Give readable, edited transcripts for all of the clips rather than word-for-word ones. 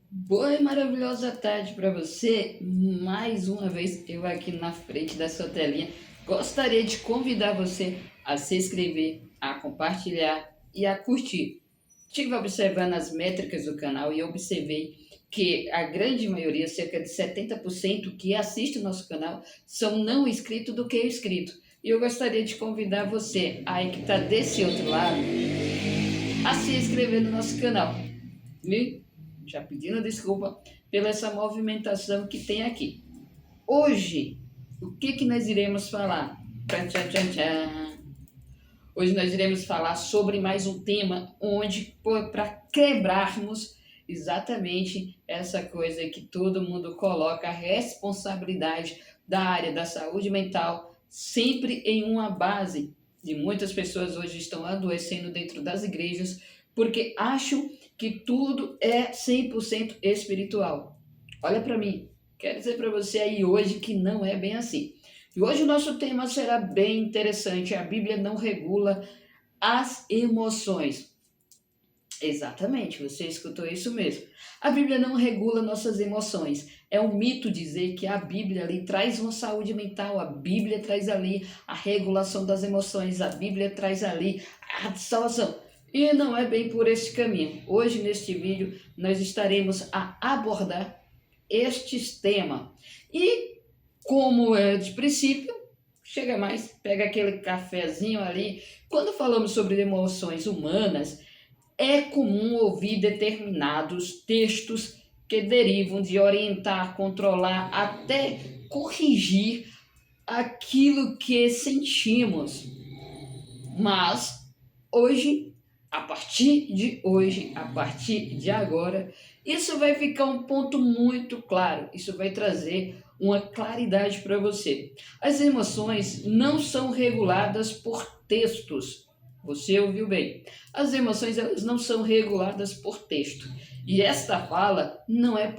Boa e maravilhosa tarde para você. Mais uma vez eu aqui na frente da sua telinha. Gostaria de convidar você a se inscrever, a compartilhar e a curtir. Estive observando as métricas do canal e observei que a grande maioria, cerca de 70% que assiste o nosso canal, são não inscritos do que inscrito. E eu gostaria de convidar você aí que está desse outro lado a se inscrever no nosso canal. E já pedindo desculpa pela essa movimentação que tem aqui. Hoje, o que nós iremos falar? Tchan, tchan, tchan, tchan. Hoje nós iremos falar sobre mais um tema onde, para quebrarmos exatamente essa coisa que todo mundo coloca a responsabilidade da área da saúde mental sempre em uma base. E muitas pessoas hoje estão adoecendo dentro das igrejas porque acham que tudo é 100% espiritual. Olha para mim, quero dizer para você aí hoje que não é bem assim. E hoje o nosso tema será bem interessante. A Bíblia não regula as emoções. Exatamente, você escutou isso mesmo. A Bíblia não regula nossas emoções. É um mito dizer que a Bíblia ali traz uma saúde mental, a Bíblia traz ali a regulação das emoções, a Bíblia traz ali a salvação. E não é bem por esse caminho. Hoje, neste vídeo, nós estaremos a abordar estes temas. E, como é de princípio, chega mais, pega aquele cafezinho ali. Quando falamos sobre emoções humanas, é comum ouvir determinados textos que derivam de orientar, controlar, até corrigir aquilo que sentimos. Mas hoje, a partir de hoje, a partir de agora, isso vai ficar um ponto muito claro. Isso vai trazer uma claridade para você. As emoções não são reguladas por textos. Você ouviu bem. As emoções elas não são reguladas por texto. E esta fala não é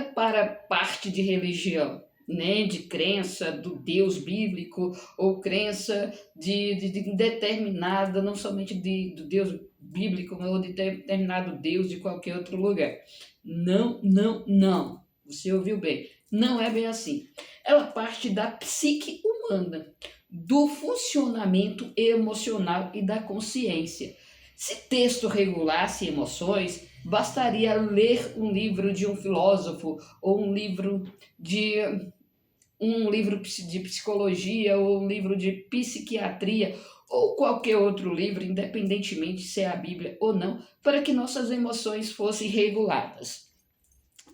para parte de religião, nem de crença do Deus bíblico ou crença de determinada, não somente do Deus bíblico, ou de determinado Deus de qualquer outro lugar. Não, não, não. Você ouviu bem. Não é bem assim. Ela parte da psique humana, do funcionamento emocional e da consciência. Se texto regulasse emoções, bastaria ler um livro de um filósofo ou de um livro de psicologia ou um livro de psiquiatria ou qualquer outro livro, independentemente se é a Bíblia ou não, para que nossas emoções fossem reguladas.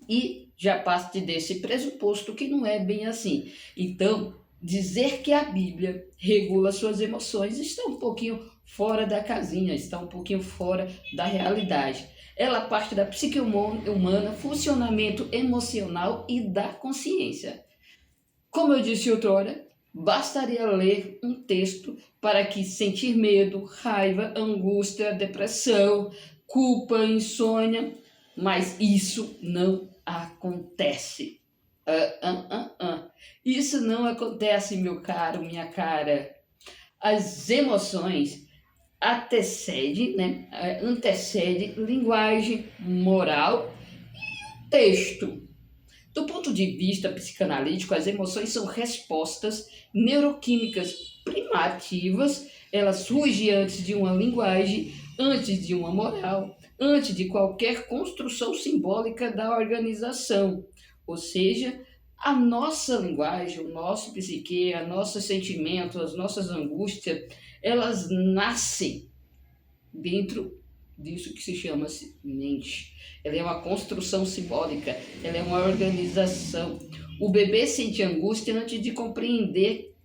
E já parte desse pressuposto que não é bem assim. Então, dizer que a Bíblia regula suas emoções está um pouquinho fora da casinha, está um pouquinho fora da realidade. Ela parte da psique humana, funcionamento emocional e da consciência. Como eu disse outrora, bastaria ler um texto para que sentir medo, raiva, angústia, depressão, culpa, insônia, mas isso não acontece. Isso não acontece, meu caro, minha cara. As emoções antecede linguagem, moral, texto. Do ponto de vista psicanalítico, as emoções são respostas neuroquímicas primativas, elas surgem antes de uma linguagem, antes de uma moral, antes de qualquer construção simbólica da organização. Ou seja, a nossa linguagem, o nosso psique, a nossos sentimentos, as nossas angústias, elas nascem dentro disso que se chama mente. Ela é uma construção simbólica, ela é uma organização. O bebê sente angústia antes de compreender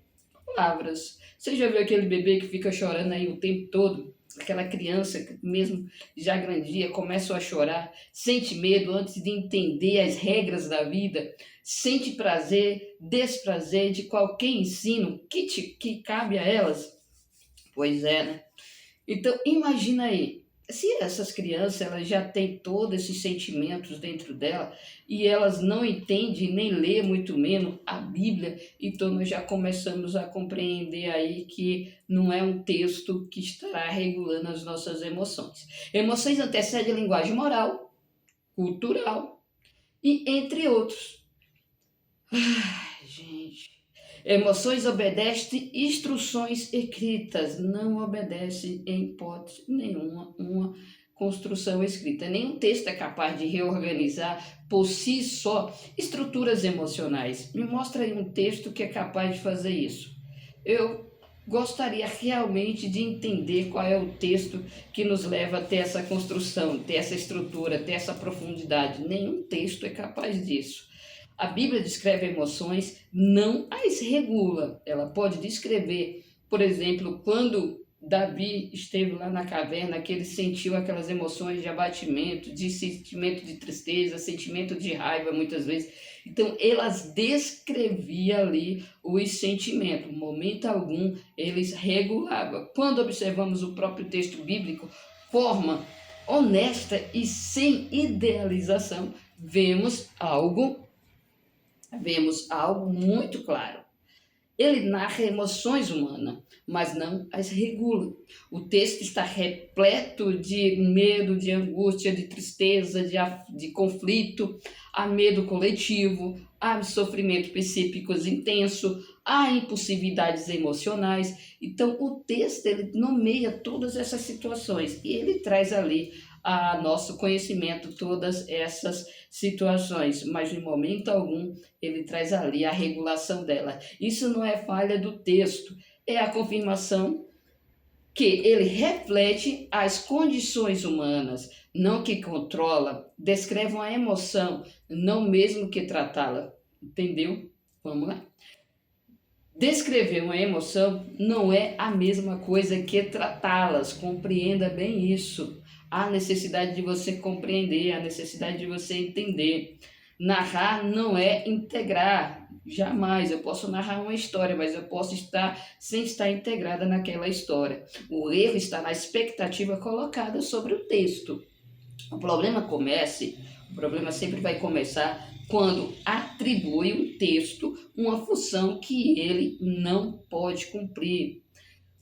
palavras. Você já viu aquele bebê que fica chorando aí o tempo todo? Aquela criança que mesmo já grandia começa a chorar, sente medo antes de entender as regras da vida, sente prazer, desprazer de qualquer ensino que cabe a elas. Pois é, né? Então, imagina aí, se essas crianças elas já têm todos esses sentimentos dentro dela e elas não entendem nem ler muito menos a Bíblia, então nós já começamos a compreender aí que não é um texto que estará regulando as nossas emoções. Emoções antecedem a linguagem moral, cultural e entre outros. Ai, gente. Emoções obedecem instruções escritas, não obedece em hipótese nenhuma uma construção escrita. Nenhum texto é capaz de reorganizar por si só estruturas emocionais. Me mostra aí um texto que é capaz de fazer isso. Eu gostaria realmente de entender qual é o texto que nos leva a ter essa construção, ter essa estrutura, ter essa profundidade. Nenhum texto é capaz disso. A Bíblia descreve emoções, não as regula. Ela pode descrever, por exemplo, quando Davi esteve lá na caverna, que ele sentiu aquelas emoções de abatimento, de sentimento de tristeza, sentimento de raiva, muitas vezes. Então, elas descreviam ali os sentimentos. Momento algum, eles regulavam. Quando observamos o próprio texto bíblico, forma honesta e sem idealização, vemos algo muito claro. Ele narra emoções humanas, mas não as regula. O texto está repleto de medo, de angústia, de tristeza, de conflito, há medo coletivo, há sofrimento psíquicos intenso, há impulsividades emocionais. Então, o texto ele nomeia todas essas situações e ele traz ali a nosso conhecimento todas essas situações, mas em momento algum ele traz ali a regulação dela. Isso não é falha do texto, é a confirmação que ele reflete as condições humanas, não que controla, descreve uma emoção, não mesmo que tratá-la. Entendeu? Vamos lá? Descrever uma emoção não é a mesma coisa que tratá-las, compreenda bem isso. Há necessidade de você compreender, há necessidade de você entender. Narrar não é integrar, jamais. Eu posso narrar uma história, mas eu posso estar sem estar integrada naquela história. O erro está na expectativa colocada sobre o texto. O problema sempre vai começar quando atribui um texto uma função que ele não pode cumprir.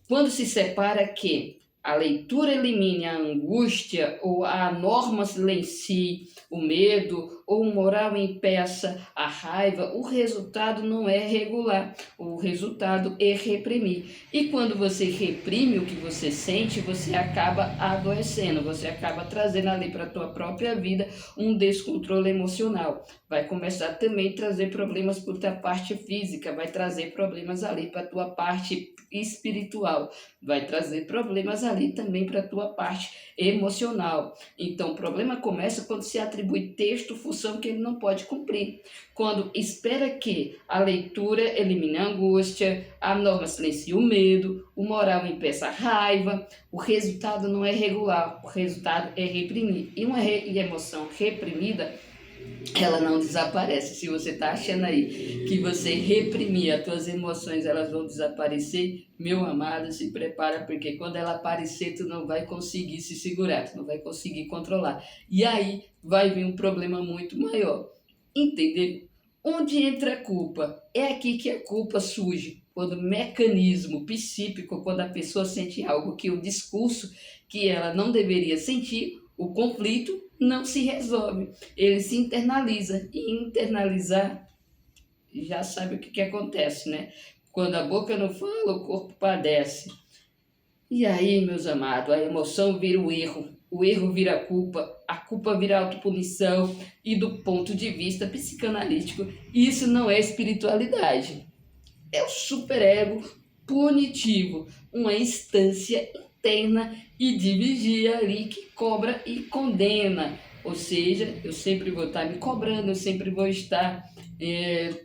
Quando se separa que a leitura elimine a angústia ou a norma silencie o medo ou o moral impeça a raiva, o resultado não é regular, o resultado é reprimir. E quando você reprime o que você sente, você acaba adoecendo, você acaba trazendo ali para a tua própria vida um descontrole emocional. Vai começar também a trazer problemas para a tua parte física, vai trazer problemas ali para a tua parte espiritual, vai trazer problemas ali também para a tua parte emocional. Então, o problema começa quando se atribui texto, função que ele não pode cumprir. Quando espera que a leitura elimine a angústia, a norma silencie o medo, o moral impeça a raiva, o resultado não é regular, o resultado é reprimir. E uma emoção reprimida, ela não desaparece. Se você está achando aí que você reprimir as tuas emoções, elas vão desaparecer, meu amado, se prepara, porque quando ela aparecer, tu não vai conseguir se segurar, tu não vai conseguir controlar. E aí vai vir um problema muito maior. Entendeu? Onde entra a culpa? É aqui que a culpa surge. Quando o mecanismo psíquico, quando a pessoa sente algo que o discurso que ela não deveria sentir, o conflito não se resolve, ele se internaliza, e internalizar, já sabe o que acontece, né? Quando a boca não fala, o corpo padece. E aí, meus amados, a emoção vira o erro vira a culpa vira autopunição, e do ponto de vista psicanalítico, isso não é espiritualidade, é o superego punitivo, uma instância interna e de vigia ali que cobra e condena. Ou seja, eu sempre vou estar me cobrando, eu sempre vou estar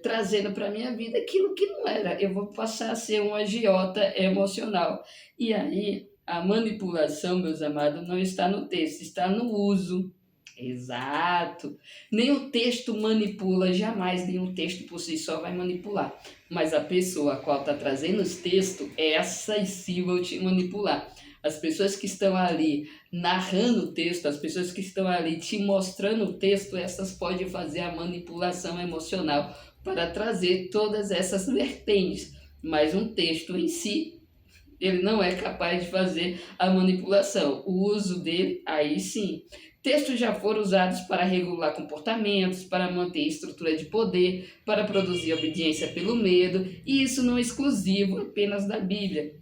trazendo para a minha vida aquilo que não era. Eu vou passar a ser um agiota emocional. E aí, a manipulação, meus amados, não está no texto, está no uso. Exato. Nem o texto manipula, jamais nenhum texto por si só vai manipular. Mas a pessoa a qual está trazendo os textos, essa em si vai te manipular. As pessoas que estão ali narrando o texto, as pessoas que estão ali te mostrando o texto, essas podem fazer a manipulação emocional para trazer todas essas vertentes. Mas um texto em si ele não é capaz de fazer a manipulação. O uso dele, aí sim. Textos já foram usados para regular comportamentos, para manter estrutura de poder, para produzir obediência pelo medo, e isso não é exclusivo apenas da Bíblia.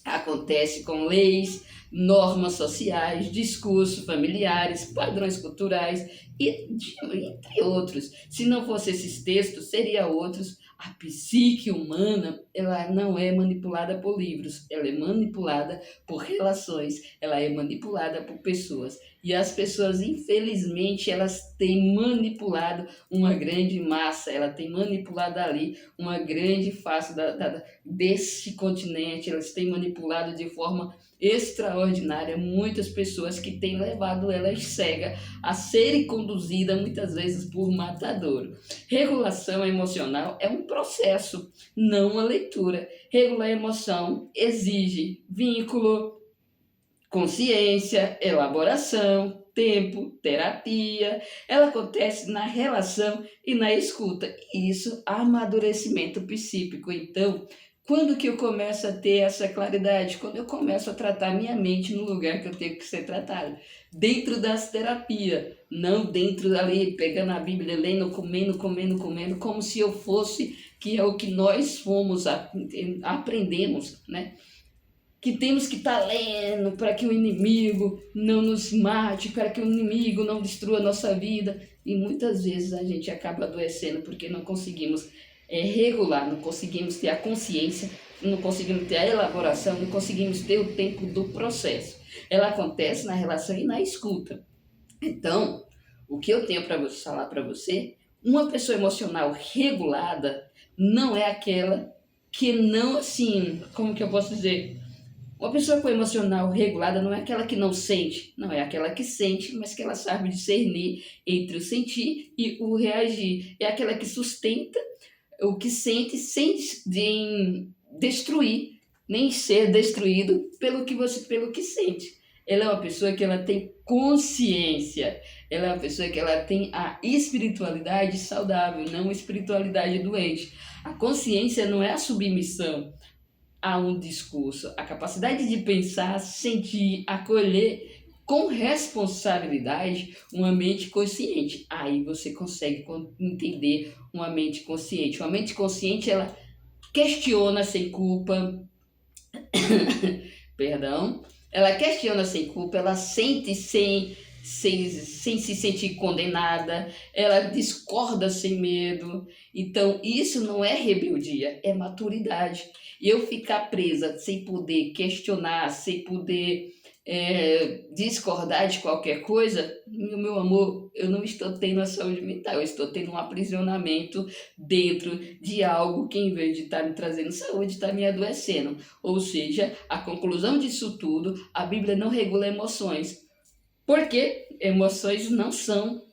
Acontece com leis, normas sociais, discursos familiares, padrões culturais entre outros. Se não fosse esses textos, seria outros. A psique humana, ela não é manipulada por livros, ela é manipulada por relações, ela é manipulada por pessoas. E as pessoas, infelizmente, elas têm manipulado uma grande massa, ela tem manipulado ali uma grande face desse continente, elas têm manipulado de forma extraordinária muitas pessoas que têm levado elas cegas a serem conduzidas muitas vezes por matadouro. Regulação emocional é um processo, não uma leitura. Regular a emoção exige vínculo, consciência, elaboração, tempo, terapia. Ela acontece na relação e na escuta. E isso, amadurecimento psíquico. Então, quando que eu começo a ter essa claridade? Quando eu começo a tratar minha mente no lugar que eu tenho que ser tratado. Dentro das terapias, não dentro ali, pegando a Bíblia, lendo, comendo, como se eu fosse, que é o que nós fomos, aprendemos, né? Que temos que estar lendo para que o inimigo não nos mate, para que o inimigo não destrua a nossa vida. E muitas vezes a gente acaba adoecendo porque não conseguimos regular, não conseguimos ter a consciência, não conseguimos ter a elaboração, não conseguimos ter o tempo do processo. Ela acontece na relação e na escuta. Então, o que eu tenho para falar para você, uma pessoa emocional regulada não é aquela que não, assim, como que eu posso dizer? Uma pessoa com emocional regulada não é aquela que não sente, não é aquela que sente, mas que ela sabe discernir entre o sentir e o reagir. É aquela que sustenta o que sente sem destruir, nem ser destruído pelo que sente. Ela é uma pessoa que ela tem consciência, ela é uma pessoa que ela tem a espiritualidade saudável, não a espiritualidade doente. A consciência não é a submissão a um discurso, a capacidade de pensar, sentir, acolher com responsabilidade uma mente consciente. Aí você consegue entender uma mente consciente. Uma mente consciente, ela questiona sem culpa, perdão, ela questiona sem culpa, ela sente sem se sentir condenada, ela discorda sem medo. Então, isso não é rebeldia, é maturidade. E eu ficar presa sem poder questionar, sem poder discordar de qualquer coisa, meu amor, eu não estou tendo a saúde mental, eu estou tendo um aprisionamento dentro de algo que, em vez de estar me trazendo saúde, está me adoecendo. Ou seja, a conclusão disso tudo, a Bíblia não regula emoções. Porque emoções não são,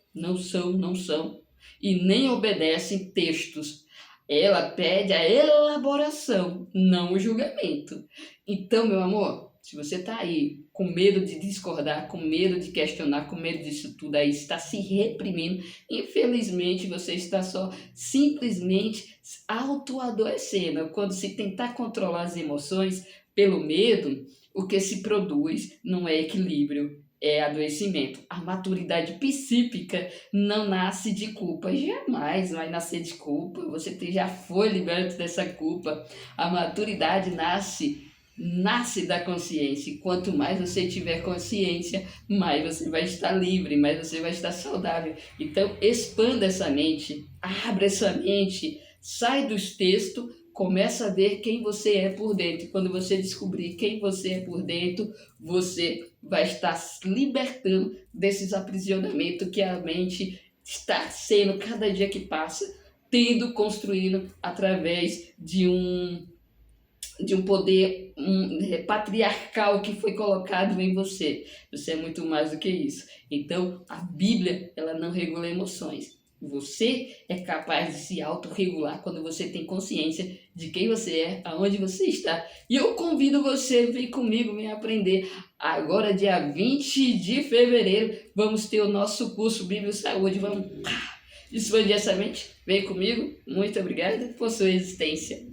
e nem obedecem textos. Ela pede a elaboração, não o julgamento. Então, meu amor, se você está aí com medo de discordar, com medo de questionar, com medo disso tudo aí, está se reprimindo, infelizmente você está só simplesmente autoadoecendo. Quando se tentar controlar as emoções pelo medo, o que se produz não é equilíbrio, é adoecimento. A maturidade psíquica não nasce de culpa, jamais vai nascer de culpa. Você já foi liberto dessa culpa. A maturidade nasce da consciência. E quanto mais você tiver consciência, mais você vai estar livre, mais você vai estar saudável. Então, expanda essa mente, abra essa mente, sai dos textos, começa a ver quem você é por dentro. Quando você descobrir quem você é por dentro, você vai estar se libertando desses aprisionamentos que a mente está sendo, cada dia que passa, construindo através de um poder patriarcal que foi colocado em você. Você é muito mais do que isso. Então, a Bíblia, ela não regula emoções. Você é capaz de se autorregular quando você tem consciência de quem você é, aonde você está. E eu convido você a vir comigo, vem aprender. Agora, dia 20 de fevereiro, vamos ter o nosso curso Bíblia e Saúde. Vamos expandir essa mente. Vem comigo. Muito obrigada por sua existência.